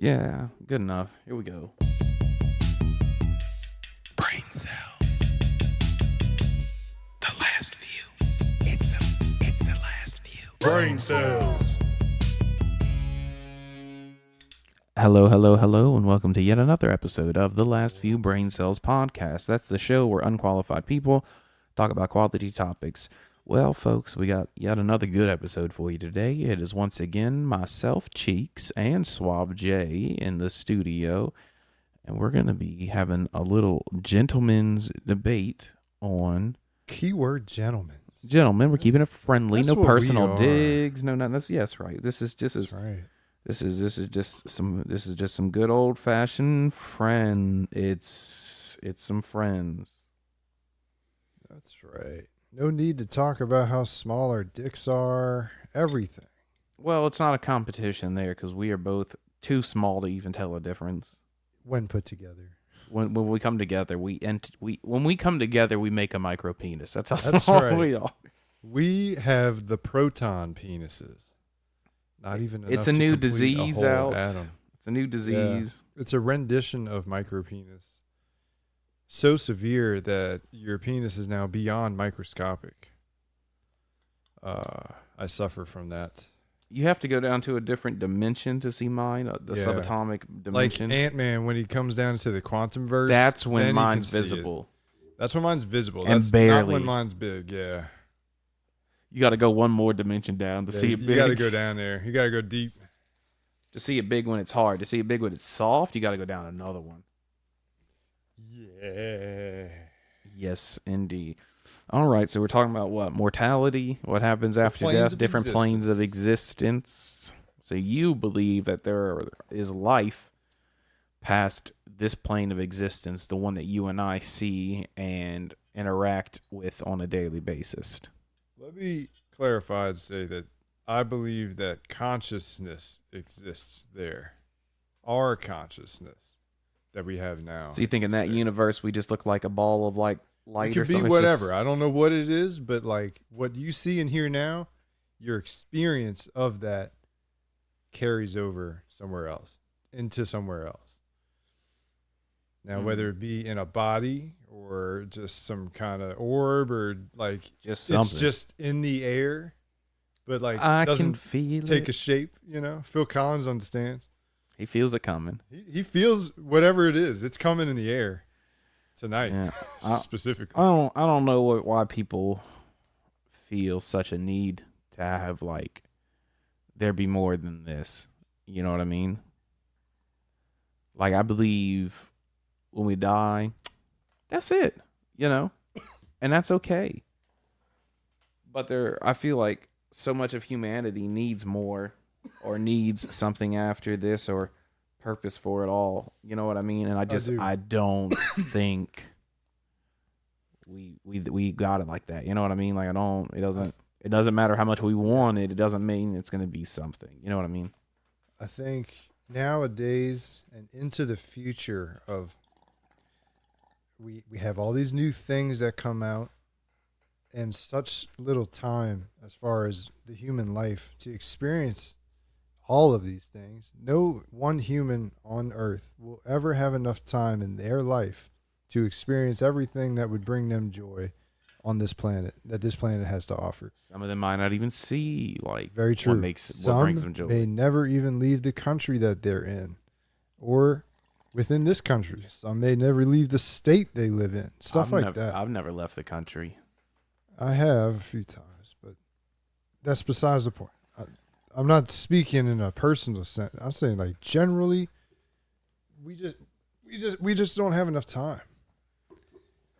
Yeah, good enough. Here we go. Brain cell. The last view. It's the last view. Brain cells. Hello, and welcome to yet another episode of The Last Few Brain Cells podcast. That's the show where unqualified people talk about quality topics. Well, folks, we got yet another good episode for you today. It is once again myself, Cheeks and Suave Jay in the studio, and we're going to be having a little gentleman's debate on... Keyword gentlemen. Gentlemen, we're keeping it friendly, no what we personal are. digs, no, that's yes, right. This is That's right. This is just some good old fashioned friend. It's some friends. That's right. No need to talk about how small our dicks are. Everything. Well, it's not a competition there because we are both too small to even tell a difference. When put together. When we come together, we make a micro penis. That's how That's small right. we are. We have the proton penises. Not even enough It's a to new complete disease a out. whole atom. It's a new disease. Yeah. It's a rendition of micropenis. So severe that your penis is now beyond microscopic. I suffer from that. You have to go down to a different dimension to see mine, the Yeah. subatomic dimension. Like Ant-Man when he comes down to the quantum verse. That's when then mine's you can see it. visible. That's when mine's visible. And That's barely. not when mine's big, yeah. You got to go one more dimension down to see it big. You got to go down there. You got to go deep. To see it big when it's hard. To see it big when it's soft, you got to go down another one. Yeah. Yes, indeed. All right, so we're talking about what? Mortality? What happens after planes death? of Different planes of existence. So you believe that there is life past this plane of existence, the one that you and I see and interact with on a daily basis. Let me clarify and say that I believe that consciousness exists there. Our consciousness that we have now. So you think in that universe we just look like a ball of like light It or could be something? whatever. I don't know what it is, but like what you see and hear now, your experience of that carries over somewhere else, into somewhere else. Now, whether it be in a body or just some kind of orb or like Just it's something. just in the air, but like I can doesn't feel take it. a shape, Phil Collins understands. He feels it coming. He feels whatever it is. It's coming in the air tonight, Yeah. specifically. I don't know why people feel such a need to have like there be more than this. You know what I mean? Like I believe when we die, that's it, and that's okay. But I feel like so much of humanity needs more or needs something after this or purpose for it all. You know what I mean? And I don't think we got it like that. You know what I mean? Like it doesn't matter how much we want it. It doesn't mean it's going to be something. You know what I mean? I think nowadays and into the future of we have all these new things that come out and such little time as far as the human life to experience all of these things. No one human on earth will ever have enough time in their life to experience everything that would bring them joy on this planet, that this planet has to offer. Some of them might not even see like Very true. what brings them joy. May never even leave the country that they're in or within this country. Some may never leave the state they live in. That. I've never left the country. I have a few times, but that's besides the point. I'm not speaking in a personal sense. I'm saying like generally, we just don't have enough time.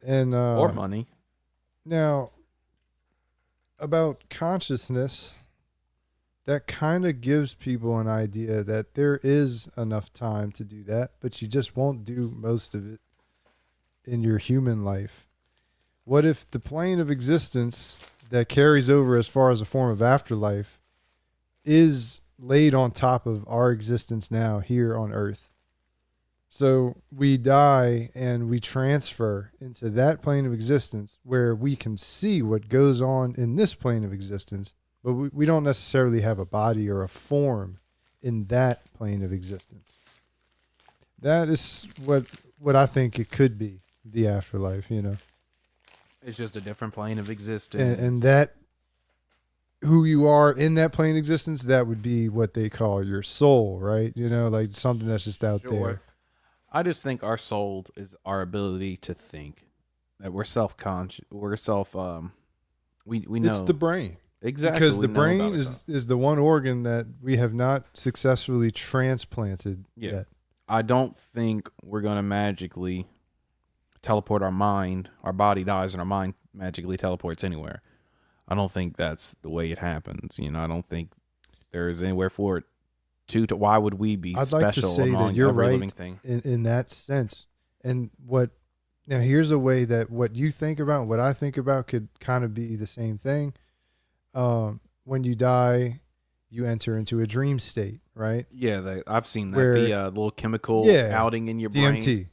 And Or money. Now, about consciousness, that kind of gives people an idea that there is enough time to do that, but you just won't do most of it in your human life. What if the plane of existence that carries over as far as a form of afterlife is laid on top of our existence now here on Earth? So we die and we transfer into that plane of existence where we can see what goes on in this plane of existence, but we don't necessarily have a body or a form in that plane of existence. That is what I think it could be, the afterlife, you know. It's just a different plane of existence. And that who you are in that plane existence, that would be what they call your soul, right? You know, like something that's just out there. I just think our soul is our ability to think. That we're self-conscious. We're self. We know It's the brain. exactly Because we the know about brain it, though. is the one organ that we have not successfully transplanted Yeah. yet. I don't think we're gonna magically teleport our mind. Our body dies and our mind magically teleports anywhere. I don't think that's the way it happens. You know, I don't think there is anywhere for it to. Why would we be I'd like to special say that among you're every right living thing? in that sense. And now here's a way that what you think about, what I think about could kind of be the same thing. When you die, you enter into a dream state, right? Yeah, I've seen that. Where The little chemical yeah, outing in your brain. DMT.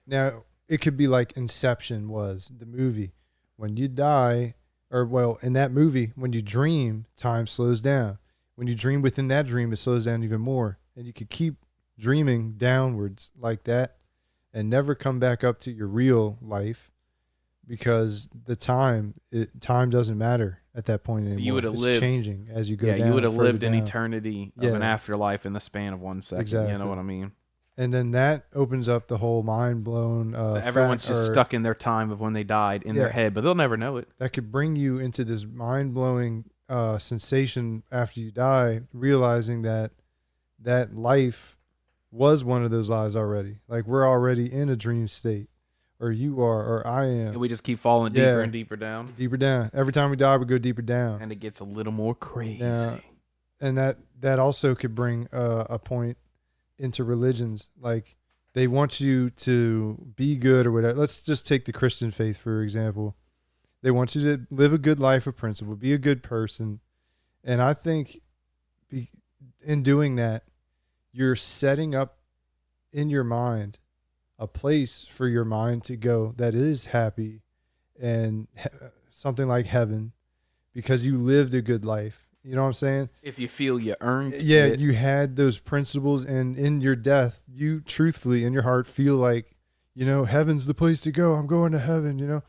Now it could be like Inception was the movie. When you die, or well, in that movie, when you dream, time slows down. When you dream within that dream, it slows down even more, and you could keep dreaming downwards like that, and never come back up to your real life, because the time doesn't matter at that point So anymore. you would have It's lived. changing as you go Yeah, down. you would have further lived an down. eternity of Yeah. an afterlife in the span of 1 second. You Exactly. know what I mean? And then that opens up the whole mind blown. So everyone's just stuck in their time of when they died in their Yeah. head, but they'll never know it. That could bring you into this mind blowing sensation after you die, realizing that life was one of those lives already. Like we're already in a dream state, or you are, or I am. And we just keep falling deeper Yeah. and deeper down, Deeper down. Every time we die, we go deeper down. and it gets a little more crazy. Now, and that also could bring a point into religions. Like they want you to be good or whatever. Let's just take the Christian faith, for example. They want you to live a good life of principle, be a good person. And I think in doing that, you're setting up in your mind a place for your mind to go that is happy and something like heaven, because you lived a good life. You know what I'm saying? If you feel you earned Yeah, it, you had those principles, and in your death, you truthfully in your heart feel like, heaven's the place to go. I'm going to heaven,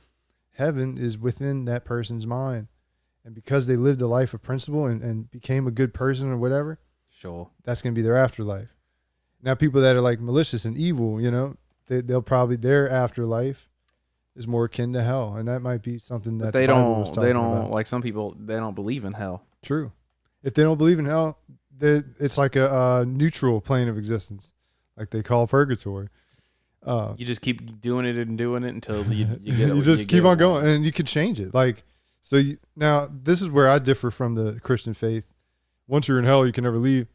Heaven is within that person's mind. And because they lived a life of principle and became a good person or whatever, sure. that's going to be their afterlife. Now, people that are like malicious and evil, they'll probably, their afterlife is more akin to hell. And that might be something that But they the Bible was don't. talking They don't about. like some people. They don't believe in hell. True. If they don't believe in hell, it's like a neutral plane of existence, like they call purgatory. You just keep doing it until you get it. You just keep on going, and you could change it. Like, so now this is where I differ from the Christian faith. Once you're in hell, you can never leave.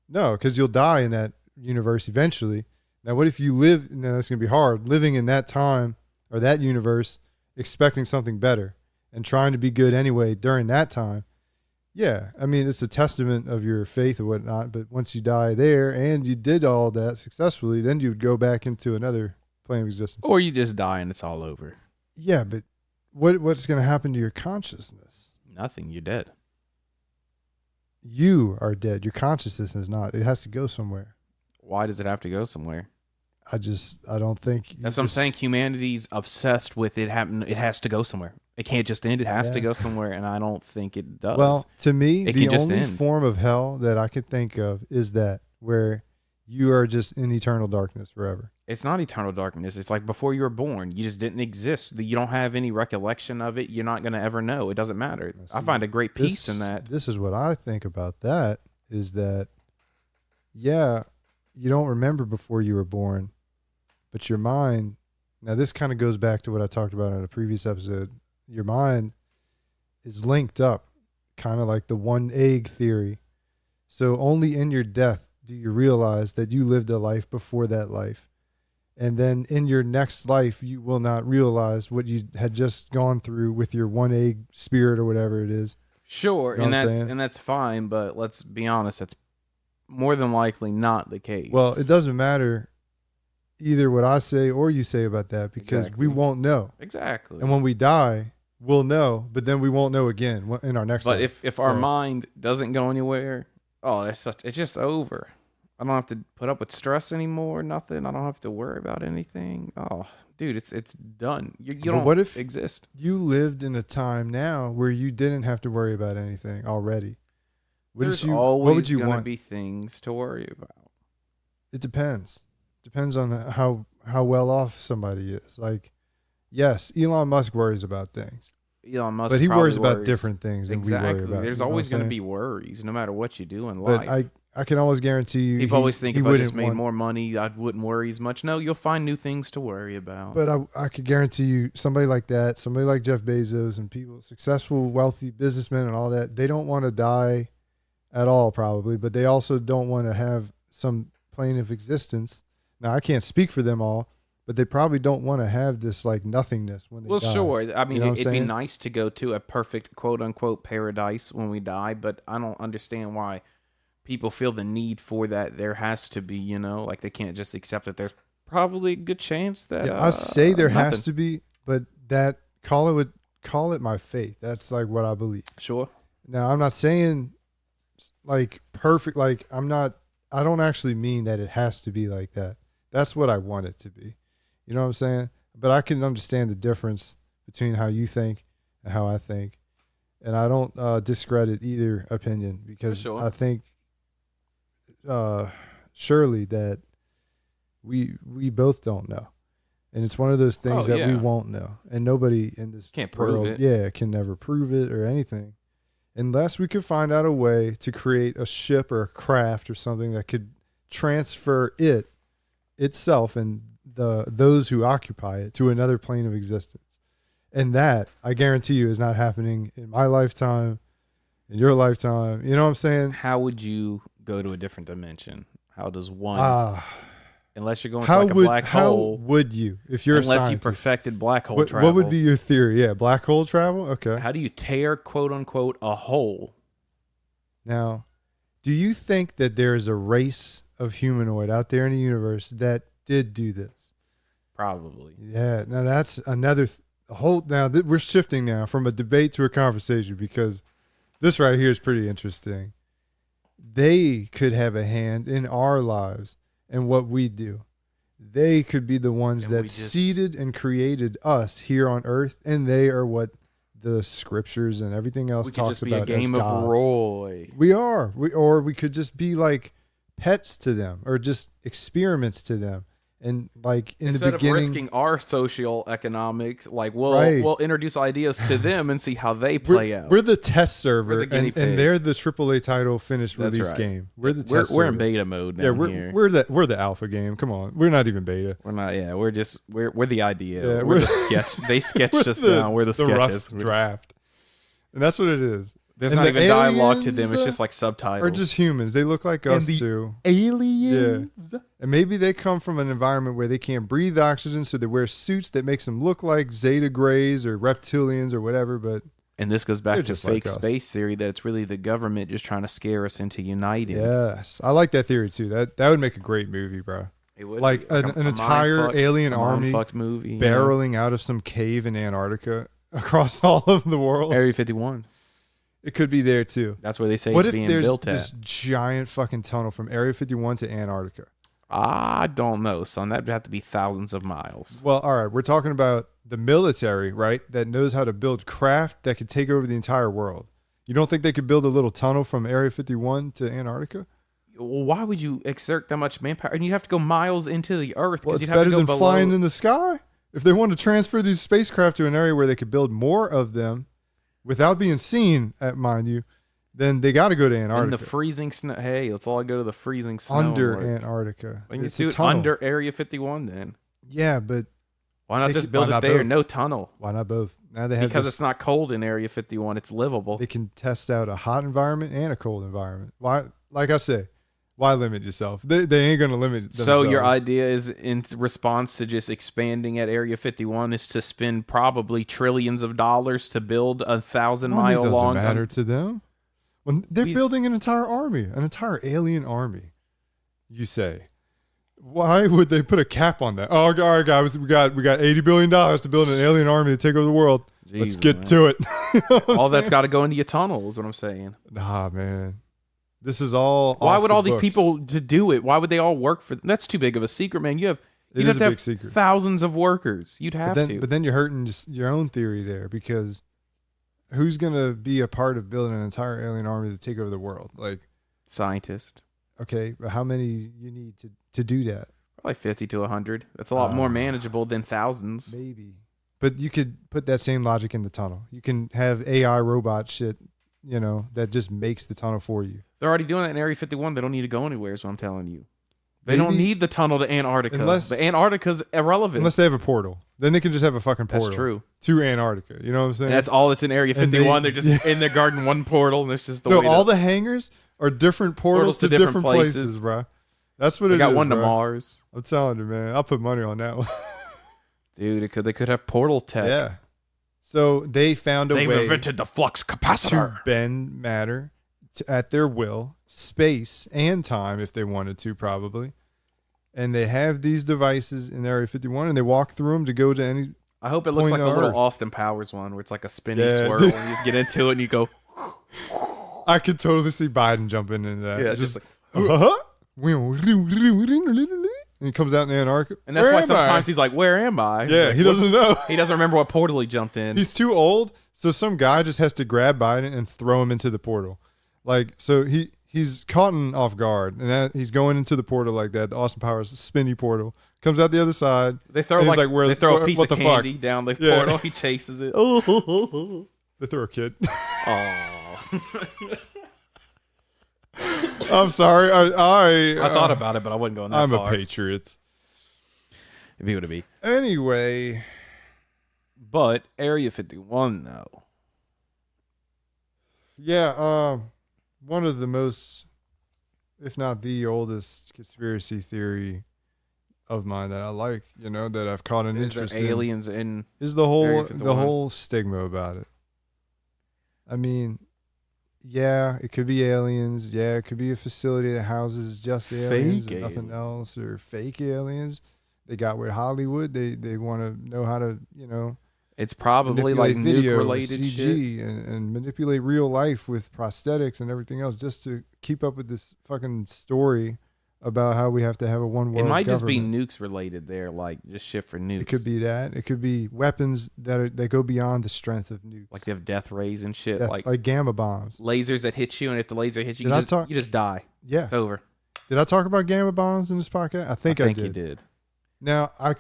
No, because you'll die in that universe eventually. Now, what if you live? Now, it's going to be hard living in that time or that universe, expecting something better and trying to be good anyway during that time. Yeah, I mean, it's a testament of your faith or whatnot, but once you die there and you did all that successfully, then you would go back into another plane of existence. Or you just die and it's all over. Yeah, but what's going to happen to your consciousness? Nothing. You're dead. You are dead. Your consciousness is not. It has to go somewhere. Why does it have to go somewhere? I don't think. That's what I'm saying. Humanity's obsessed with it happening. It has to go somewhere. It can't just end. It has to go somewhere, and I don't think it does. Well, to me, It the can just only end. form of hell that I could think of is that where you are just in eternal darkness forever. It's not eternal darkness. It's like before you were born. You just didn't exist. You don't have any recollection of it. You're not going to ever know. It doesn't matter. I find a great peace in that. This is what I think about that, is that, yeah, you don't remember before you were born, but your mind, now this kind of goes back to what I talked about in a previous episode. Your mind is linked up, kind of like the one egg theory. So only in your death do you realize that you lived a life before that life. And then in your next life, you will not realize what you had just gone through with your one egg spirit or whatever it is. Sure, You know and what I'm that's saying? and that's fine. But let's be honest. That's more than likely not the case. Well, it doesn't matter either what I say or you say about that, because Exactly. we won't know. Exactly. And when we die, we'll know, but then we won't know again in our next But life. if our So- mind doesn't go anywhere, it's just over. I don't have to put up with stress anymore. Nothing. I don't have to worry about anything. Oh, dude, it's done. You But don't what if exist. you lived in a time now where you didn't have to worry about anything already? Wouldn't There's you? What would always you gonna want? be things to worry about. It depends. Depends on how well off somebody is. Like, yes, Elon Musk worries about things, Elon Musk but he probably worries about worries. different things than we worry Exactly. about. There's You know what I'm always going to saying? be worries, no matter what you do in But life. I can always guarantee you, People always think he if I just wouldn't made want. more money, I wouldn't worry as much. No, you'll find new things to worry about. But I could guarantee you, somebody like that, somebody like Jeff Bezos and people, successful, wealthy businessmen and all that, they don't want to die at all, probably, but they also don't want to have some plane of existence. Now, I can't speak for them all, but they probably don't want to have this like nothingness when they Well, die. sure. I mean, You know what I'm it'd be saying? nice to go to a perfect quote unquote paradise when we die, but I don't understand why people feel the need for that. There has to be, like they can't just accept that there's probably a good chance that Yeah, I say there has nothing. to be, but call it my faith. That's like what I believe. Sure. Now, I'm not saying like perfect. Like I don't actually mean that it has to be like that. That's what I want it to be. You know what I'm saying? But I can understand the difference between how you think and how I think, and I don't discredit either opinion because sure. I think surely that we both don't know, and it's one of those things Oh, that we yeah. won't know, and nobody in this Can't prove world, it. yeah, can never prove it or anything, unless we could find out a way to create a ship or a craft or something that could transfer itself and those who occupy it to another plane of existence. And that, I guarantee you, is not happening in my lifetime, in your lifetime. You know what I'm saying? How would you go to a different dimension? How does one, unless you're going to How like a would black how hole, would you if you're a unless you scientist? perfected black hole What travel? would be your theory? Yeah, black hole travel. Okay. How do you tear quote unquote a hole? Now, do you think that there is a race of humanoid out there in the universe that did do this? Probably. Yeah. Now that's another whole. Now we're shifting now from a debate to a conversation because this right here is pretty interesting. They could have a hand in our lives and what we do. They could be the ones And we that just- seeded and created us here on earth, and they are what the scriptures and everything else We could talks just be a about as game of gods. Roy. We are. Or we could just be like pets to them or just experiments to them. And like in Instead the beginning, of risking our socioeconomics, like Right. we'll introduce ideas to them and see how they play out. we're the test server, We're the guinea and they're pigs. the AAA title finished That's release right. game. We're the we're, test we're in server. beta mode down Yeah, here. we're the alpha game. Come on, we're not even beta. We're not. Yeah, we're the idea. Yeah, we're the sketch. They sketched us down. We're the sketches. rough draft, and that's what it is. There's And not the even dialogue to them. aliens, It's just like subtitles. Or just humans. They look like us the too. aliens. And maybe they come from an environment where they can't breathe oxygen, so they wear suits that makes them look like Zeta Greys or reptilians or whatever. But And this goes back They're to just like fake us. space theory that it's really the government just trying to scare us into uniting. yes, I like that theory too. That would make a great movie, bro. It would Like be an entire alien army fucked movie, barreling out of some cave in Antarctica across all of the world. Area 51. It could be there too. That's where they say What it's if being there's built this at. giant fucking tunnel from Area 51 to Antarctica? I don't know, son. That'd have to be thousands of miles. Well, all right, we're talking about the military, right? That knows how to build craft that could take over the entire world. You don't think they could build a little tunnel from Area 51 to Antarctica? Well, why would you exert that much manpower? And you'd have to go miles into the earth Well, because it's you'd have better to go than below. flying in the sky. If they want to transfer these spacecraft to an area where they could build more of them without being seen, mind you, then they got to go to in Antarctica. the freezing snow. Hey, let's all go to the freezing snow. Under and work. Antarctica. We can It's just do a it tunnel. under Area 51 then. Yeah, but Why not They just could- build why it not there? both? No tunnel. why not both? Now they have Because this- it's not cold in Area 51. It's livable. they can test out a hot environment and a cold environment. Why? Like I say, why limit yourself? They ain't gonna limit themselves. So your idea is, in response to just expanding at Area 51, is to spend probably trillions of dollars to build a 1,000-mile doesn't long. matter to them. When they're We- building an entire army, an entire alien army, you say, why would they put a cap on that? Oh, all right, guys, we got $80 billion to build an alien army to take over the world. Let's Jeez, get man. to it. You know what I'm All that's saying? got to go into your tunnel is what I'm saying. Nah, man. This is all. Why off would the all these books. people to do it? Why would they all work for? That's too big of a secret, man. You'd It have is to a have big secret. thousands of workers. You'd have to. But then you're hurting just your own theory there, because who's gonna be a part of building an entire alien army to take over the world? Like, Scientist. okay, but how many you need to do that? Probably 50 to 100. That's a lot more manageable than thousands. Maybe. But you could put that same logic in the tunnel. You can have AI robot shit, that just makes the tunnel for you. They're already doing that in Area 51. They don't need to go anywhere, is what I'm telling you. They don't Maybe. need the tunnel to Antarctica. The Antarctica's irrelevant. Unless they have a portal. Then they can just have a fucking portal. That's true. To Antarctica. You know what I'm saying? And that's all that's in Area 51. They're just in their garden, one portal, and it's just the way all the hangars are different portals to different places, bro. That's what they it is. got one bro. to Mars. I'm telling you, man. I'll put money on that one. Dude, they could have portal tech. Yeah. So they found a They've way invented the flux capacitor. to bend matter at their will, space and time if they wanted to, probably. And they have these devices in Area 51, and they walk through them to go to any. I hope it looks like point the on little Earth. Austin Powers one, where it's like a spinny Yeah, swirl, dude. and you just get into it, and you go, I could totally see Biden jumping into that. yeah, just like. And he comes out in Antarctica. And that's Where why am sometimes I? he's like, "Where am I?" Yeah, Like, he doesn't know. He doesn't remember what portal he jumped in. He's too old, so some guy just has to grab Biden and throw him into the portal. Like, so he's caught off guard, and he's going into the portal like that. The Austin Powers spinny portal comes out the other side. They throw and he's like where, they throw a what piece of the candy fuck? down the Yeah. portal. He chases it. Oh, They throw a kid. I I'm sorry. I thought about it, but I wasn't going that I'm far. a patriot. If he would be. Anyway, But Area 51, though. yeah. One of the most, if not the oldest, conspiracy theory of mine that I like, that I've caught an Is interest there in, aliens in? is the Area whole 51? stigma about it. I mean, yeah, it could be aliens. Yeah, it could be a facility that houses just aliens Fake and nothing aliens. else, or fake aliens. They got with Hollywood. They want to know how to, It's probably like manipulate video, nuke-related CG, shit. and manipulate real life with prosthetics and everything else just to keep up with this fucking story about how we have to have a one world It might just government. be nukes related there, like just shit for nukes. It could be that. It could be weapons that go beyond the strength of nukes. Like they have death rays and shit. Death- like gamma bombs. lasers that hit you, and if the laser hits you, Did I you just, talk- you just die. Yeah. It's over. Did I talk about gamma bombs in this podcast? I think you did. did. Now, I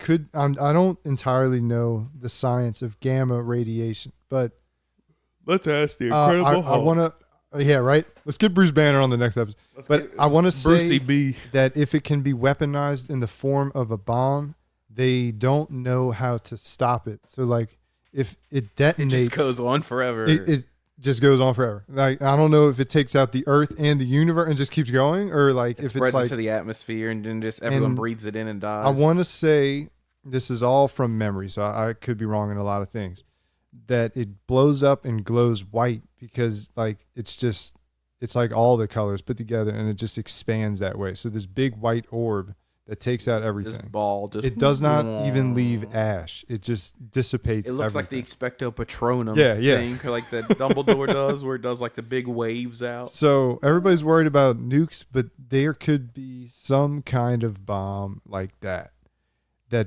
don't entirely know the science of gamma radiation, but Let's ask the I want to, yeah, right. Let's get Bruce Banner on the next episode. But I want to say B. that if it can be weaponized in the form of a bomb, they don't know how to stop it. So, like, if it detonates, It just goes on forever. it just goes on forever. Like, I don't know if it takes out the Earth and the universe and just keeps going, or like It if spreads it's like into the atmosphere, and then just everyone And breathes it in and dies. I want to say this is all from memory, so I could be wrong in a lot of things. That it blows up and glows white because like it's like all the colors put together and it just expands that way. So this big white orb that takes out this everything. ball just. It does not even leave ash. It just dissipates. It looks like the everything. Expecto Patronum Yeah, yeah. thing, like that Dumbledore does, where it does like the big waves out. So everybody's worried about nukes, but there could be some kind of bomb like that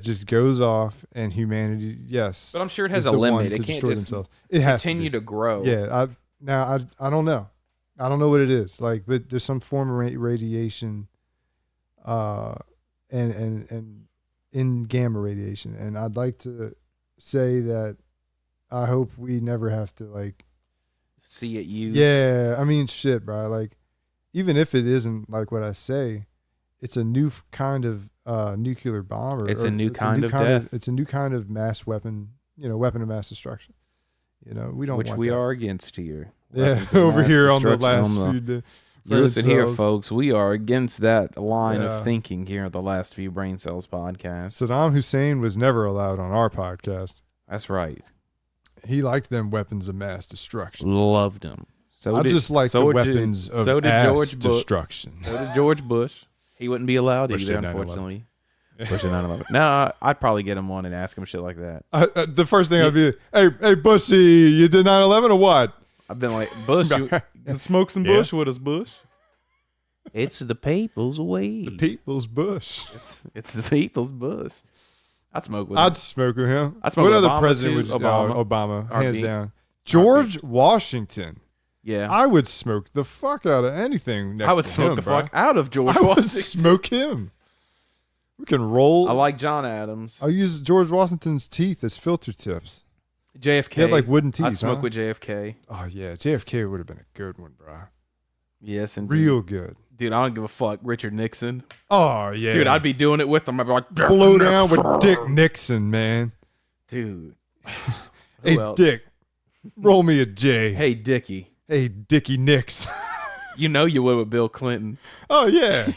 just goes off and humanity, yes. But I'm sure it has is a the one limit. to It can't destroy just themselves. It has continue to grow. Yeah, I don't know. I don't know what it is. Like, but there's some form of radiation, and in gamma radiation, and I'd like to say that I hope we never have to like. See it used. Yeah, I mean, shit, bro. Like, even if it isn't like what I say, it's a new kind of nuclear bomb. It's a new kind of death. It's a new kind of mass weapon. Weapon of mass destruction. We don't Which want we that. are against here. Yeah, Weapons of over mass here on the destruction last few days. You listen here, cells. folks. We are against that line Yeah. of thinking here at the Last Few Brain Cells podcast. Saddam Hussein was never allowed on our podcast. That's right. He liked them weapons of mass destruction. Loved him. So I did, just like so the did- weapons of so did ass George Bush. destruction. So did George Bush. He wouldn't be allowed Bush either, did 9/11. unfortunately. Bush did 9/11. No, I'd probably get him one and ask him shit like that. The first thing I'd be, hey, Bushy, you did 9/11 or what? I've been like, Bush, you smoke some Yeah. Bush with us, Bush. It's the people's weed. The people's bush. It's the people's bush. I'd smoke with him. I'd smoke with him. I'd smoke what with other Obama president too. would you? Obama, hands Heartbeat. down. George Washington. Yeah. I would smoke the fuck out of anything next I would to smoke him, the bro. fuck out of George I would Washington. smoke him. We can roll. I like John Adams. I'll use George Washington's teeth as filter tips. JFK. He had like wooden teeth. I'd smoke huh? with JFK. Oh yeah, JFK would have been a good one, bro. Yes, and Real good. dude, I don't give a fuck. Richard Nixon. Oh yeah, Dude, I'd be doing it with him. I'd be like, blow down with Dick Nixon, man. dude. Hey Who else? Dick, roll me a J. Hey, Dickie. Hey Dickie Nix. You know you would with Bill Clinton. Oh yeah,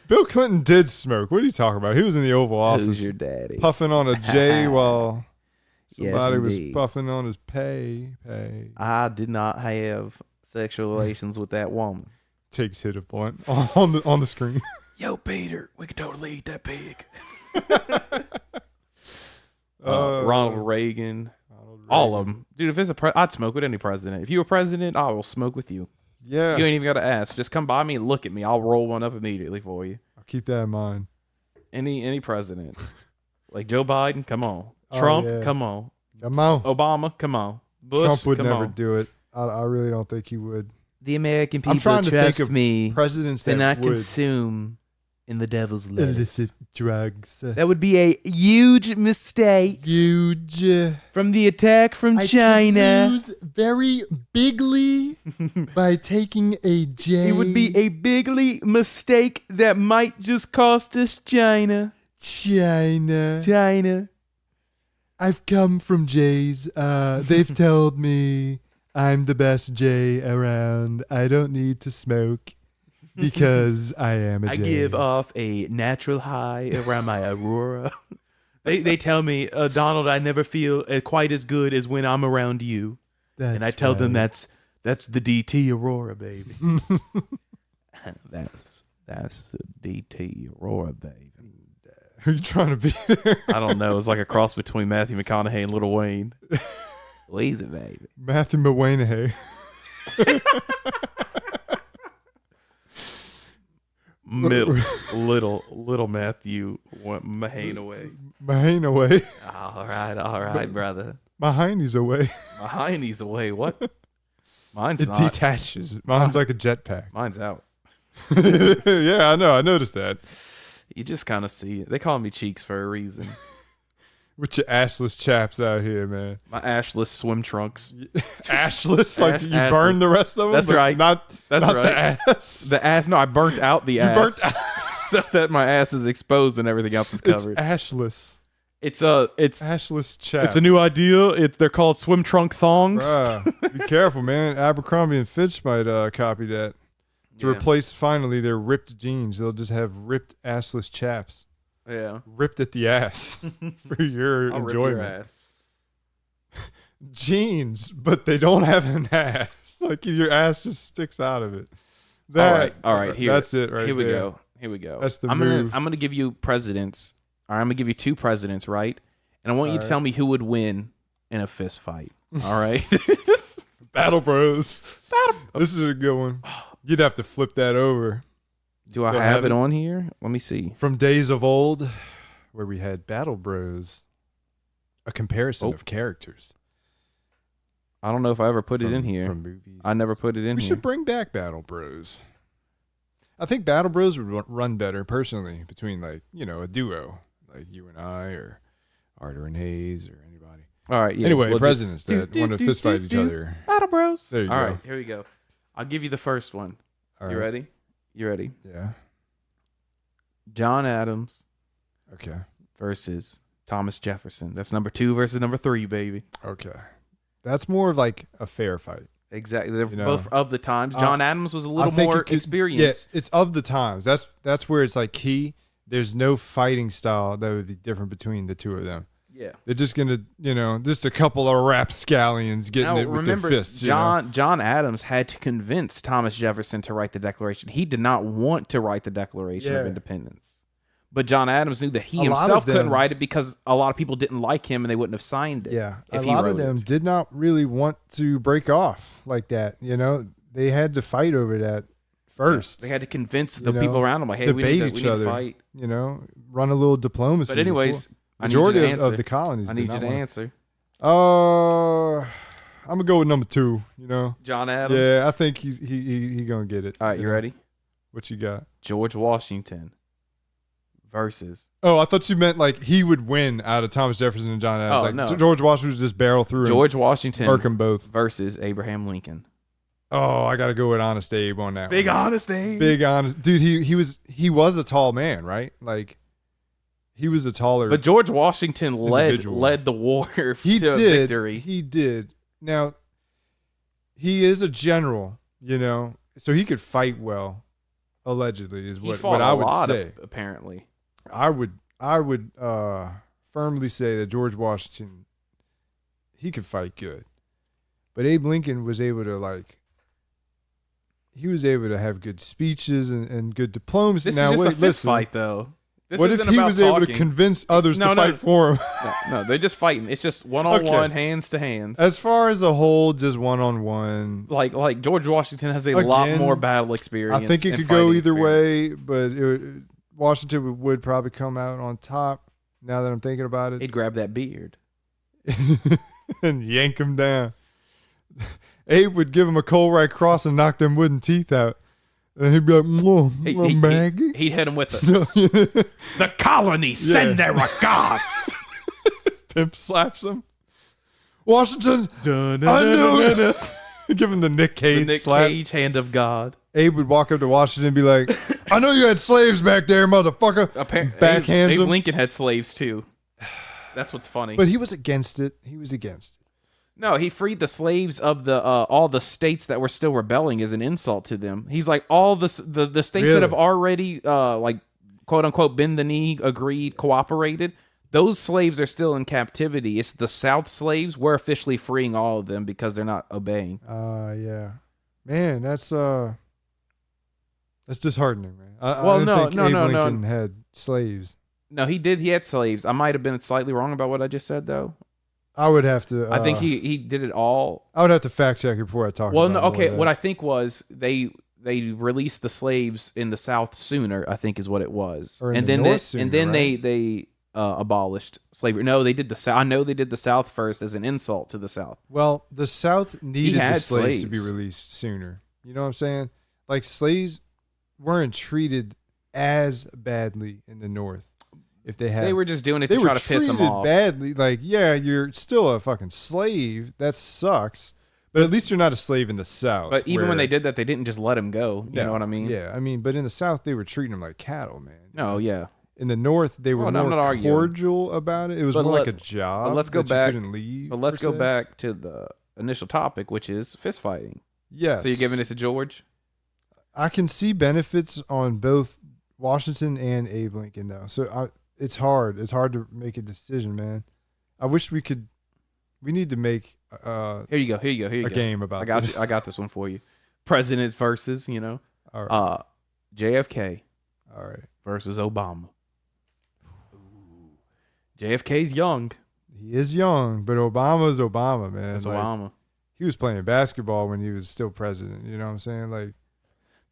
Bill Clinton did smoke. What are you talking about? He was in the Oval Office, Who's your daddy? puffing on a J while Yes, somebody was indeed. puffing on his pay. I did not have sexual relations with that woman. Takes hit a blunt on the screen. Yo, Peter, we could totally eat that pig. Ronald Reagan. All of them. Dude, if it's I'd smoke with any president. If you were president, I will smoke with you. Yeah, You ain't even got to ask. Just come by me and look at me. I'll roll one up immediately for you. I'll keep that in mind. Any president. Like Joe Biden, come on. Oh, Trump, yeah. come on. Come on. Obama, come on. Bush, Trump would come never on. do it. I really don't think he would. The American people I'm trying to trust think of me presidents to that not would consume in the devil's lettuce. illicit drugs. That would be a huge mistake Huge. from the attack from China. lose very bigly by taking a J. It would be a bigly mistake that might just cost us China. China. China. I've come from J's. They've told me I'm the best J around. I don't need to smoke because I am a I J. give off a natural high around my aurora. They tell me, Donald, I never feel quite as good as when I'm around you. That's And I tell them right. that's the DT Aurora, baby. that's the DT Aurora, baby. Who you trying to be? I don't know. It's like a cross between Matthew McConaughey and Lil Wayne. Weezy, baby. Matthew McWayne. Little Matthew went Mahane away. Mahane away. All right, brother. My hiney's away. My hiney's away. What? Mine's It not. detaches. Mine's like a jetpack. Mine's out. Yeah, I know. I noticed that. You just kind of see it. They call me Cheeks for a reason. With your ashless chaps out here, man. My ashless swim trunks. Ashless? Like you Assless. burn the rest of them? That's but right. Not That's not right. the ass. The ass. No, I burnt out the ass. burnt out. so that my ass is exposed and everything else is It's covered. ashless. It's Ashless chaps. it's a new idea. They're called swim trunk thongs. Bruh, be careful, man. Abercrombie and Fitch might copy that. To Yeah. replace finally their ripped jeans, they'll just have ripped assless chaps. Yeah. Ripped at the ass for your I'll rip your enjoyment. ass. Jeans, but they don't have an ass. Like your ass just sticks out of it. All right. Here, That's it right Here we there. go. Here we go. That's the I'm move. gonna give you presidents. All right, I'm gonna give you two presidents, right? And I want you to All tell me who would win in a fist fight. All right. Battle Bros. This is a good one. You'd have to flip that over. Do I Still have it on here? Let me see. From days of old, where we had Battle Bros, a comparison of characters. I don't know if I ever put it in here. From movies. I never put it in We here. should bring back Battle Bros. I think Battle Bros would run better personally between a duo like you and I or Arter and Hayes or anybody. All right. Yeah, Anyway, we'll presidents just- that want to fist fight each other. Battle Bros. There you All go. right, here we go. I'll give you the first one. All You right. ready? You ready? Yeah. John Adams Okay. versus Thomas Jefferson. That's number 2 versus number 3, baby. Okay. That's more of like a fair fight. Exactly. They're You know, both of the times. John Adams was a I little think more it could- experienced. Yeah, it's of the times. That's where it's like key. There's no fighting style that would be different between the two of them. Yeah. They're just gonna, just a couple of rapscallions getting Now, it with remember, their fists. John Adams had to convince Thomas Jefferson to write the Declaration. He did not want to write the Declaration of Yeah. Independence. But John Adams knew that he A lot himself of them- couldn't write it because a lot of people didn't like him and they wouldn't have signed it. Yeah, a if he lot of wrote them it. did not really want to break off like that. They had to fight over that first. They had to convince the You know, people around them, like, hey, debate we each need to other. fight. You know, run a little diplomacy. But anyways, I need you majority to of answer. the colonies. I need you to answer. I'm gonna go with number 2. You know, John Adams. yeah, I think he gonna get it. All right, you ready? What you got? George Washington versus. Oh, I thought you meant like he would win out of Thomas Jefferson and John Adams. Oh, like no. George Washington would just barrel through. George and Washington murk them both. versus Abraham Lincoln. Oh, I got to go with Honest Abe on that. Big one. Honest Abe. Big Honest dude. He was a tall man, right? Like he was a taller. But George Washington individual. led the war he to did. victory. He did. Now he is a general, you know, so he could fight well. Allegedly, is He what fought I a would lot, say. apparently. I would firmly say that George Washington, he could fight good, but Abe Lincoln was able to have good speeches and good diplomacy. This now is just wait, a fist listen. fight, though. This What if isn't he about was able to talking. convince others No, to no. fight for him? No, they're just fighting. It's just one-on-one, Okay. hands to hands. As far as a whole, just one-on-one. Like George Washington has a Again, lot more battle experience. I think it and could go fighting either experience. way, but Washington would probably come out on top. Now that I'm thinking about it, He'd grab that beard. and yank him down. Abe would give him a cold right cross and knock them wooden teeth out. And he'd be like, Maggie. He'd hit him with the colony send their regards. Pimp slaps him. Washington, I knew. Give him the Nick Cage The Nick slap. Cage hand of God. Abe would walk up to Washington and be like, I know you had slaves back there, motherfucker. Backhands Abe him. Lincoln had slaves too. That's what's funny. But he was against it. He was against it. No, he freed the slaves of the all the states that were still rebelling as an insult to them. He's like all the states Really? that have already like quote unquote bend the knee, agreed, cooperated. Those slaves are still in captivity. It's the South slaves. We're officially freeing all of them because they're not obeying. Yeah. Man, that's disheartening, man. I Well, didn't no, think no, Abe no, Lincoln no. had slaves. No, he did. He had slaves. I might have been slightly wrong about what I just said, though. I would have to. I think he did it all. I would have to fact check it before I talk. Well, about no, more okay. of that. What I think was they released the slaves in the South sooner. I think is what it was, Or in and the then North they, sooner, and then right? they abolished slavery. No, they did the South. I know they did the South first as an insult to the South. Well, the South needed the had slaves to be slaves. released sooner. You know what I'm saying? Like slaves weren't treated as badly in the North. If they had, They were just doing it they to were try to piss them treated off. badly. Like, yeah, you're still a fucking slave. That sucks. But at least you're not a slave in the South. But even when where- they did that, they didn't just let him go. You know what I mean? Yeah, I mean, but in the South, they were treating them like cattle, man. No, yeah. In the North, they were Well, no, I'm more not arguing. cordial about it. It was But more let- like a job. but let's go that back- You couldn't leave. But let's per go se. back to the initial topic, which is fist fighting. Yes. So you're giving it to George? I can see benefits on both Washington and Abe Lincoln, though. So it's hard. It's hard to make a decision, man. I wish we could. We need to make Here you go. Here you go. Here you a go. game about I got this. I got this one for you. Presidents versus, All right. JFK All right. versus Obama. JFK's young. He is young, but Obama's Obama, man. That's Like, Obama. he was playing basketball when he was still president. You know what I'm saying? Like,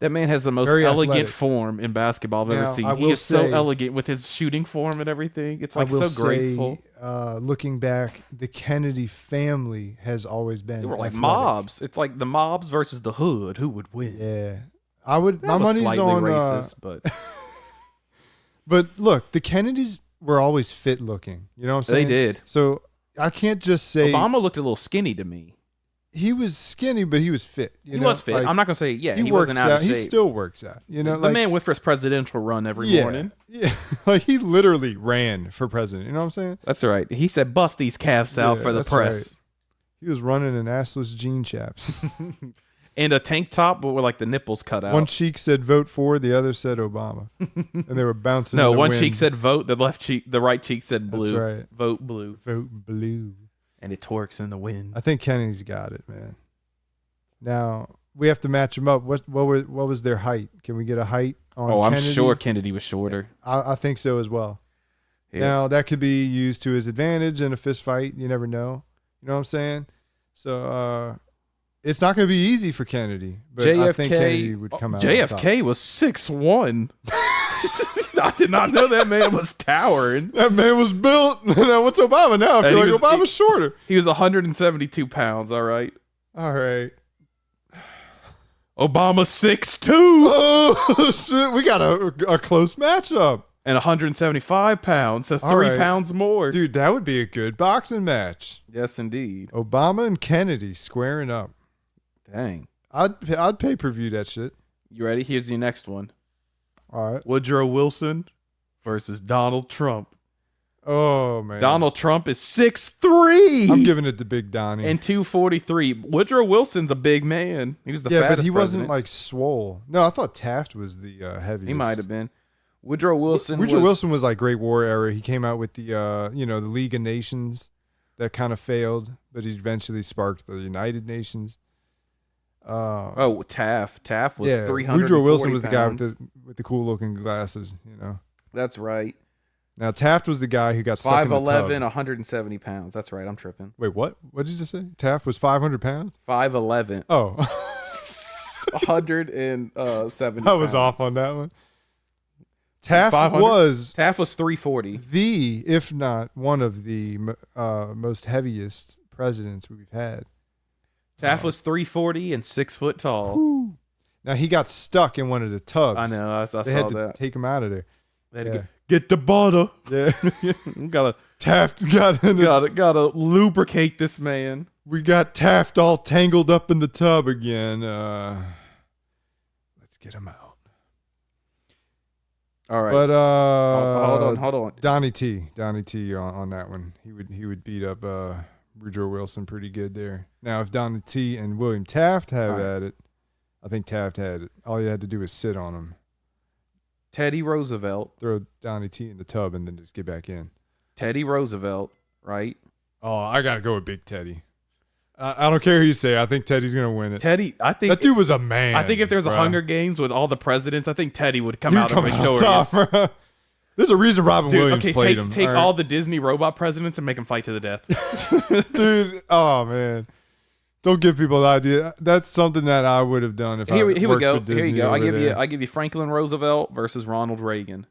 That man has the most Very elegant athletic. form in basketball I've ever Now, seen. I He will is so say- elegant with his shooting form and everything. It's like I will so graceful. say, looking back, the Kennedy family has always been They were like athletic. mobs. It's like the mobs versus the hood. Who would win? Yeah, I would. That My was money's slightly on. racist, but But look, the Kennedys were always fit looking. You know what I'm they saying? did. So I can't just say Obama looked a little skinny to me. he was skinny, but he was fit. You He know? was fit. Like, I'm not gonna say he works wasn't out of He shape. still works out. You know, The man went for his presidential run every morning. Yeah, like he literally ran for president. You know what I'm saying? That's right. He said, "Bust these calves out Yeah, for the that's press." He was running in assless jean chaps. And a tank top, but with like the nipples cut out. One cheek said vote for, the other said Obama, and they were bouncing. No, in the one wind. cheek said vote, the right cheek said blue. That's right. Vote blue. Vote blue. And it twerks in the wind. I think Kennedy's got it, man. Now we have to match them up. What was their height? Can we get a height on? Oh, I'm Kennedy? sure Kennedy was shorter. I think so as well. Yeah. Now that could be used to his advantage in a fist fight. You never know. You know what I'm saying? So It's not going to be easy for Kennedy, but JFK, I think Kennedy would come out on top. JFK was 6'1". I did not know that man was towering. That man was built. What's Obama now? I feel like Obama's shorter. He was 172 pounds, all right? All right. Obama 6'2". Oh, shit. We got a close matchup. And 175 pounds, so 3 pounds more. Dude, that would be a good boxing match. Yes, indeed. Obama and Kennedy squaring up. Dang. I'd pay-per-view that shit. You ready? Here's your next one. All right. Woodrow Wilson versus Donald Trump. Oh, man. Donald Trump is 6'3". I'm giving it to Big Donnie. And 243. Woodrow Wilson's a big man. He was the fattest but he president. wasn't like swole. No, I thought Taft was the heaviest. He might have been. Woodrow Wilson was like Great War era. He came out with the the League of Nations that kind of failed, but he eventually sparked the United Nations. Taft. Taft was 300. Woodrow Wilson was the guy with the cool looking glasses, That's right. Now Taft was the guy who got stuck in the tub. 5'11", 170 pounds. That's right. I'm tripping. Wait, what? What did you just say? Taft was 500 pounds? 5'11". Oh. 170 I was off on that one. Taft was 340. if not one of the most heaviest presidents we've had. Taft was 340 and 6 foot tall. Whew. Now he got stuck in one of the tubs. I know. I saw they had to that. take him out of there. They had to get the butter. Yeah. Taft gotta lubricate this man. We got Taft all tangled up in the tub again. Let's get him out. All right. But hold on. Donnie T on that one. He would beat up Woodrow Wilson pretty good there. Now if Donnie T and William Taft have at it, I think Taft had it. All you had to do was sit on him. Teddy Roosevelt. Throw Donnie T in the tub and then just get back in. Teddy Roosevelt, right? Oh, I gotta go with Big Teddy. I don't care who you say. I think Teddy's gonna win it. Teddy, I think that dude was a man. I think if there's a Hunger Games with all the presidents, I think Teddy would come out victorious. Top, there's a reason Robin Williams played him. Take all the Disney robot presidents and make them fight to the death. Dude, oh man. Don't give people the idea. That's something that I would have done if I worked for Disney. Here you go. I give you Franklin Roosevelt versus Ronald Reagan.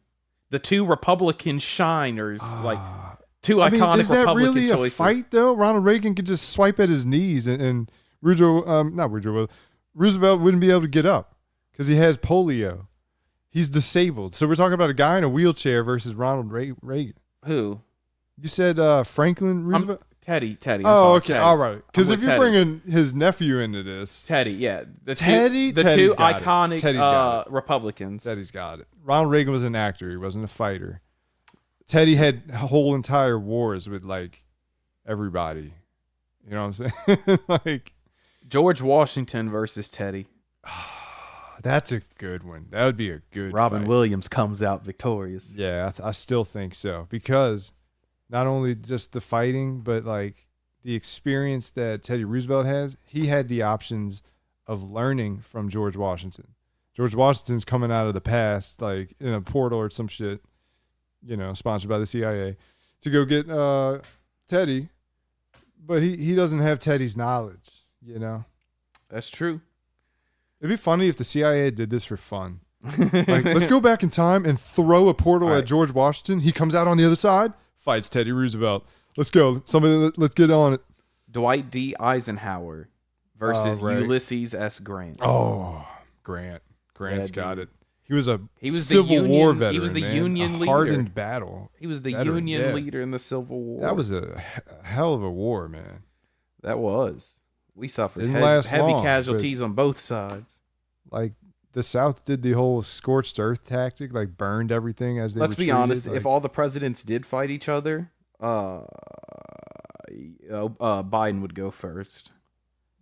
The two Republican shiners, two iconic is that Republican really choices. A fight though? Ronald Reagan could just swipe at his knees and Roosevelt wouldn't be able to get up because he has polio. He's disabled. So we're talking about a guy in a wheelchair versus Ronald Reagan. Who? You said Franklin Roosevelt? Teddy. Oh, okay. Teddy. All right. Because if you're bringing his nephew into this. Teddy, yeah. The two iconic Republicans. Teddy's got it. Ronald Reagan was an actor. He wasn't a fighter. Teddy had whole entire wars with, like, everybody. You know what I'm saying? Like George Washington versus Teddy. That's a good one. That would be a good Robin fight. Williams comes out victorious. Yeah, I still think so. Because not only just the fighting, but like the experience that Teddy Roosevelt has, he had the options of learning from George Washington. George Washington's coming out of the past, like in a portal or some shit, sponsored by the CIA, to go get Teddy. But he doesn't have Teddy's knowledge, That's true. It'd be funny if the CIA did this for fun. Like, let's go back in time and throw a portal at George Washington. He comes out on the other side. Fights Teddy Roosevelt. Let's go. Somebody, let's get on it. Dwight D. Eisenhower versus Ulysses S. Grant. Oh, Grant. Grant's got it. He was the Civil War veteran. He was the man. Union leader. Hardened battle. He was the Union leader in the Civil War. That was a hell of a war, man. That was. We suffered Didn't heavy casualties on both sides. Like, the South did the whole scorched earth tactic, like burned everything as they Let's be retreated. honest, like, if all the presidents did fight each other, Biden would go first.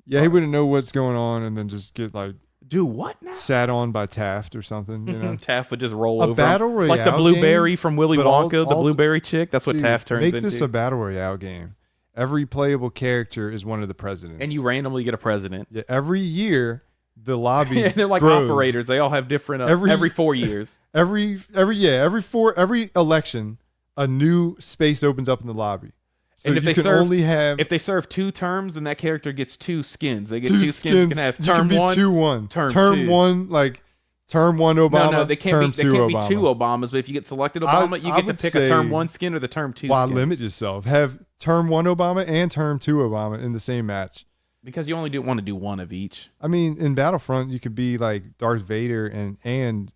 Yeah, he wouldn't know what's going on and then just get like do what now? Sat on by Taft or something, Taft would just roll over. A battle royale like the blueberry game, from Willy Wonka, the blueberry chick. That's what Taft turns into. Make this a battle royale game. Every playable character is one of the presidents. And you randomly get a president. Yeah, every year the lobby and they're like grows. operators. They all have different every 4 years. Every election, a new space opens up in the lobby. So And if you they can serve only have if they serve 2 terms, then that character gets 2 skins. They get two 2 skins. You can have You term can be 1, 2-1. term Term 2. 2. 1, like term 1 Obama. No, they can't term be. They 2 can't Obama. be 2 Obamas. But if you get selected Obama, you I get to would pick a term say, 1 skin or the term 2 Why skin. limit yourself? Have term 1 Obama and term 2 Obama in the same match. Because you only want to do one of each. I mean, in Battlefront, you could be like Darth Vader and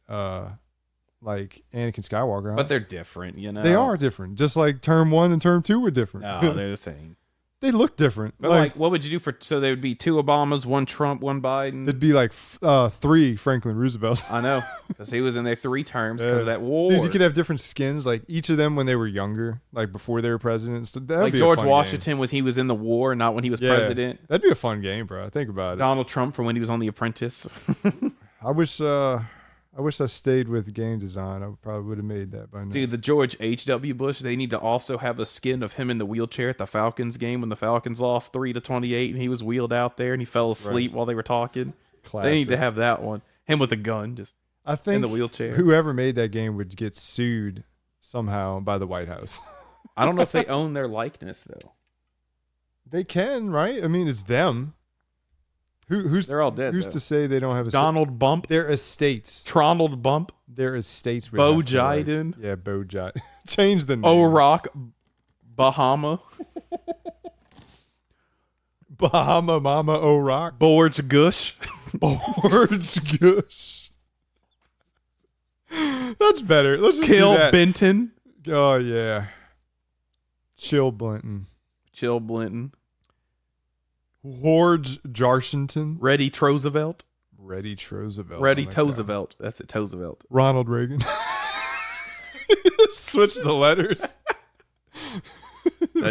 like Anakin Skywalker. Huh? But they're different, you know. They are different, just like term 1 and term 2 were different. No, they're the same. They look different. But like, what would you do for? So there would be 2 Obamas, 1 Trump, 1 Biden. It'd be like 3 Franklin Roosevelts. I know, because he was in there 3 terms because of that war. Dude, you could have different skins, like each of them when they were younger, like before they were presidents. That'd like be George a fun Washington he was in the war, not when he was president. That'd be a fun game, bro. Think about it. Donald Trump for when he was on The Apprentice. I wish I stayed with game design. I probably would have made that by now. Dude, the George H.W. Bush, they need to also have a skin of him in the wheelchair at the Falcons game when the Falcons lost 3-28 and he was wheeled out there and he fell asleep while they were talking. Classic. They need to have that one. Him with a gun, just I think in the wheelchair. Whoever made that game would get sued somehow by the White House. I don't know if they own their likeness, though. They can, right? I mean, it's them. Who's They're all dead. Who's though. to say they don't have a Donald Bump, their estates? Tronald Bump, Their estates. Would Bo have to, like- Jiden, Yeah, Bo Jiden. Change the name. O'Rock, Bahama, Bahama Mama O'Rock. Borge Gush. Orange Gush. That's better. Let's just Kill do that. Benton, Oh yeah. Chill Blinton. Chill Blinton, Horge Jarshinton. Reddy Roosevelt, Reddy Roosevelt. Reddy Toosevelt. That's it, Toosevelt. Ronald Reagan. Switch the letters.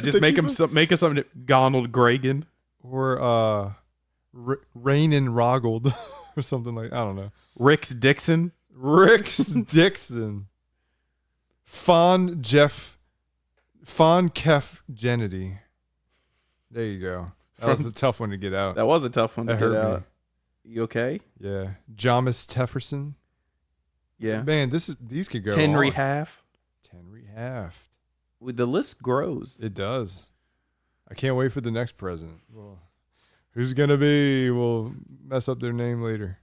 Just make him something. Donald Reagan, Or Rain and Roggold or something like I don't know. Rix Dixon, Rix Dixon. Fon Kef Jennedy. There you go. That was a tough one to get out. That was a tough one to That get hurt out. me. You okay? Yeah. Jamis Tefferson. Yeah. Man, these could go Tenry on. Half. Tenry Half. The list grows. It does. I can't wait for the next president. Well, who's gonna be? We'll mess up their name later.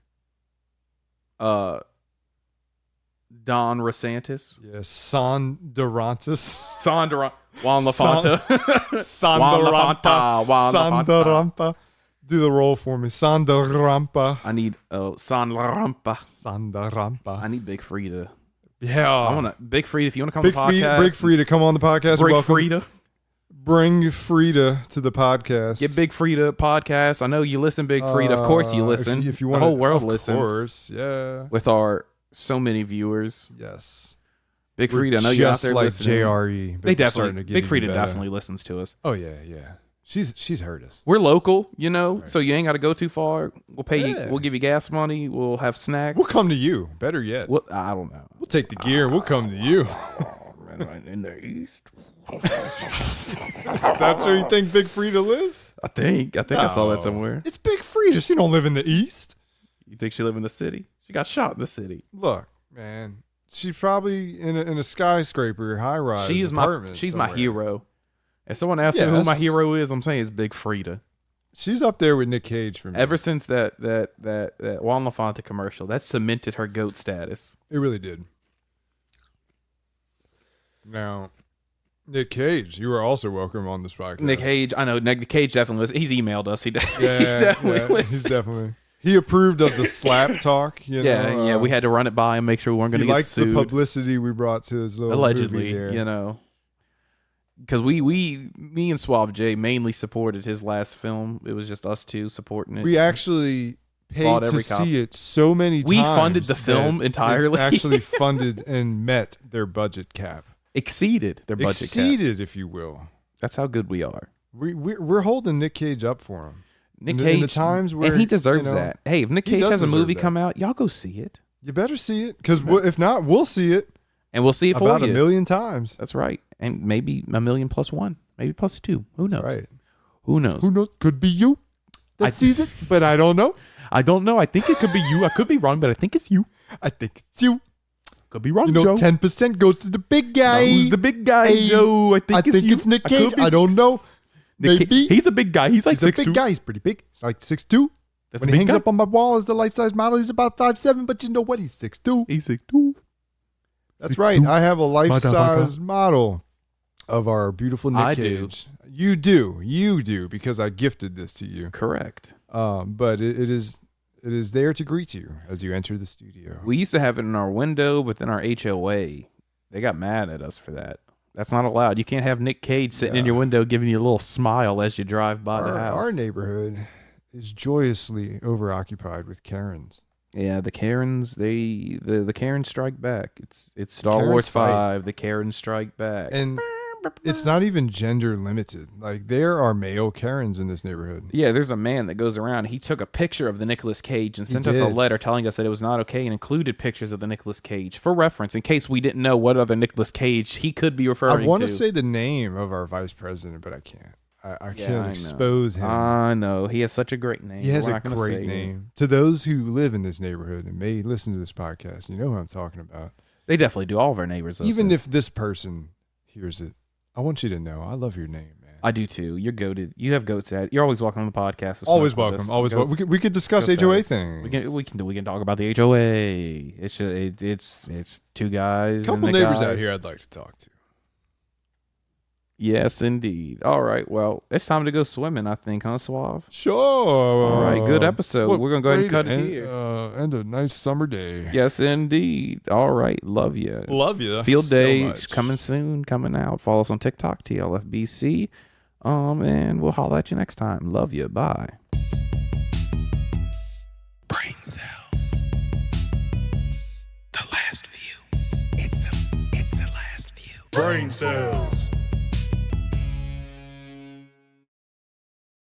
Don Rosantis. Yeah, Sandarantis. Sandra. Juan LaFonta. Sandarampa. Juan LaFonta. Sandarampa. Do the roll for me. Sandarampa. I need Sandarampa. Sandarampa. I need Big Frida. Yeah. I want to Big Frida. If you want to come on the podcast, Big Frida, come on the podcast. Big Welcome. Frida. Bring Frida to the podcast. Get Big Frida podcast. I know you listen, Big Frida. Of course you listen. If you the want, whole world of listens. Of course, yeah. With our so many viewers. Yes. Big We're Frida, I know you're out just there like listening. JRE. but They we're starting to definitely, get Big even Frida better. definitely listens to us. Oh yeah, yeah. She's heard us. We're local, you know, Right. so you ain't got to go too far. We'll pay Yeah. you. We'll give you gas money. We'll have snacks. We'll come to you. Better yet, I don't know. we'll take the gear. We'll come to you. Right in the east. Is that where you think Big Frida lives? I think I saw that No. somewhere. It's Big Frida. She don't live in the East. You think she live in the city? She got shot in the city. Look, man. She's probably in a skyscraper, high rise. She's my hero. If someone asks me who my hero is, I'm saying it's Big Frida. She's up there with Nick Cage for me. Ever since that Juan LaFonta commercial, that cemented her GOAT status. It really did. Now, Nick Cage, you are also welcome on this podcast. Nick Cage, I know Nick Cage definitely listens. He's emailed us. He Yeah, definitely he's definitely. He approved of the slap talk. You know, yeah. We had to run it by and make sure we weren't going he to get liked sued. the publicity we brought to his little Allegedly, movie there. you know, because me and Suave Jay mainly supported his last film. It was just us two supporting it. We actually paid Bought to every see copy. it so many times. We funded the that film it entirely. actually funded and met their budget cap. Exceeded their budget cap. Exceeded, if you will. That's how good we are. We're holding Nick Cage up for him. Nick in Cage, the times where, and he deserves you know, that. Hey, if Nick he Cage does has a deserve movie that. come out, y'all go see it, You better see it, because if not, we'll see it and we'll see it for about you. 1 million times. That's right, and maybe 1 million plus one, maybe plus two. Who knows? Right? Who knows? Who knows? Could be you that sees it, but I don't know. I don't know. I think it could be you. I could be wrong, but I think it's you. I think it's you. Could be wrong, You know, Joe. 10% goes to the big guy. Who's the big guy, Hey, Joe? I think it's Nick Cage. I don't know. Maybe. He's a big guy. He's like He's a 6'2". big guy. He's pretty big. He's like 6'2". That's When a he big hangs guy. up on my wall as the life-size model, he's about 5'7", but you know what? He's 6'2". He's 6'2". That's right. I have a life-size Motherfucker. model of our beautiful Nick I do. Cage. You do, because I gifted this to you. Correct. But it is there to greet you as you enter the studio. We used to have it in our window, but then our HOA, they got mad at us for that. That's not allowed. You can't have Nick Cage sitting in your window giving you a little smile as you drive by the house. Our neighborhood is joyously overoccupied with Karens. Yeah, the Karens, the Karens strike back. It's Star Karens Wars fight. 5, the Karens strike back. And it's not even gender limited. Like, there are male Karens in this neighborhood. Yeah, there's a man that goes around. He took a picture of the Nicolas Cage and He sent us a did. letter telling us that it was not okay and included pictures of the Nicolas Cage for reference in case we didn't know what other Nicolas Cage he could be referring to. I want to say the name of our vice president, but I can't. I can't expose him. I know. He has such a great name. He has We're a not gonna great say it. name. To those who live in this neighborhood and may listen to this podcast, you know who I'm talking about. They definitely do. All of our neighbors. Even if this person hears it, I want you to know I love your name, man. I do too. You're goated. You have goats at. You're always welcome on the podcast. to Always smoke with welcome. us. Always Goats- welcome. We could discuss goats HOA at us. things. We can talk about the HOA. It's two guys. A couple and the neighbors guy. out here I'd like to talk to. Yes, indeed. All right. Well, it's time to go swimming, I think, huh, Suave? Sure. All right. Good episode. What We're going to go ahead and great cut it end, here. End a nice summer day. Yes, indeed. All right. Love you. Love you. Field so day much. coming soon, coming out. Follow us on TikTok, TLFBC. And we'll holler at you next time. Love you. Bye. Brain cells. The last view. It's the last view. Brain cells.